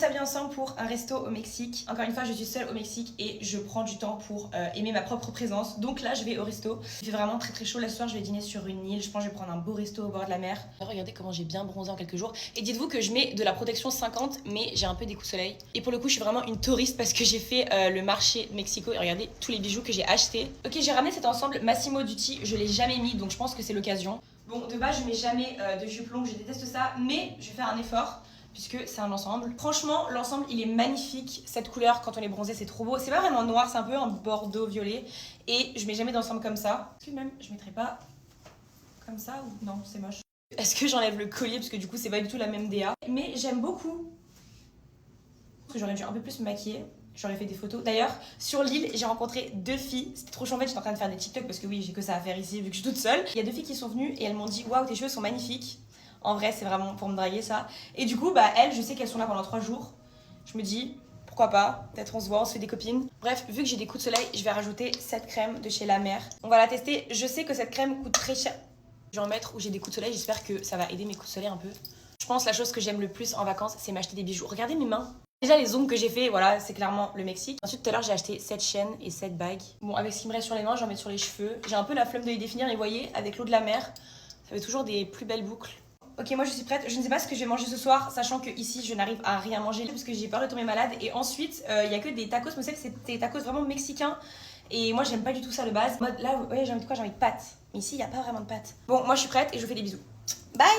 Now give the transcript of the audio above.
Ça vient ensemble pour un resto au Mexique. Encore une fois, je suis seule au Mexique et je prends du temps pour aimer ma propre présence. Donc là, je vais au resto. Il fait vraiment très chaud. Là, ce soir, je vais dîner sur une île. Je pense que je vais prendre un beau resto au bord de la mer. Regardez comment j'ai bien bronzé en quelques jours. Et dites-vous que je mets de la protection 50, mais j'ai un peu des coups de soleil. Et pour le coup, je suis vraiment une touriste parce que j'ai fait le marché de Mexico. Et regardez tous les bijoux que j'ai achetés. Ok, j'ai ramené cet ensemble Massimo Dutti. Je l'ai jamais mis, donc je pense que c'est l'occasion. Bon, de base, je mets jamais de jupe longue. Je déteste ça, mais je vais faire un effort, puisque c'est un ensemble. Franchement, l'ensemble, il est magnifique. Cette couleur, quand on est bronzé, c'est trop beau. C'est pas vraiment noir, c'est un peu un bordeaux violet. Et je mets jamais d'ensemble comme ça. Est-ce que même, je mettrais pas comme ça ou non, c'est moche. Est-ce que j'enlève le collier, parce que du coup, c'est pas du tout la même DA. Mais j'aime beaucoup. Parce que j'aurais dû un peu plus me maquiller. J'aurais fait des photos. D'ailleurs, sur l'île, j'ai rencontré 2 filles. C'était trop chouette. J'étais en train de faire des TikTok parce que oui, j'ai que ça à faire ici vu que je suis toute seule. Il y a 2 filles qui sont venues et elles m'ont dit waouh, tes cheveux sont magnifiques. En vrai, c'est vraiment pour me draguer ça. Et du coup, bah elles, je sais qu'elles sont là pendant 3 jours. Je me dis pourquoi pas, peut-être on se voit, on se fait des copines. Bref, vu que j'ai des coups de soleil, je vais rajouter cette crème de chez La Mer. On va la tester. Je sais que cette crème coûte très cher. Je vais en mettre où j'ai des coups de soleil. J'espère que ça va aider mes coups de soleil un peu. Je pense la chose que j'aime le plus en vacances, c'est m'acheter des bijoux. Regardez mes mains. Déjà, les ongles que j'ai fait, voilà, c'est clairement le Mexique. Ensuite, tout à l'heure, j'ai acheté cette chaîne et cette bague. Bon, avec ce qui me reste sur les mains, j'en mets sur les cheveux. J'ai un peu la flemme de les définir, mais vous voyez, avec l'eau de la mer, ça fait toujours des plus belles boucles. Ok, moi je suis prête. Je ne sais pas ce que je vais manger ce soir, sachant que ici je n'arrive à rien manger parce que j'ai peur de tomber malade. Et ensuite, il y a que des tacos, mais c'est des tacos vraiment mexicains. Et moi j'aime pas du tout ça de base. Là, ouais, j'ai envie de quoi? J'ai envie de pâtes. Mais ici, il n'y a pas vraiment de pâtes. Bon, moi je suis prête et je vous fais des bisous. Bye!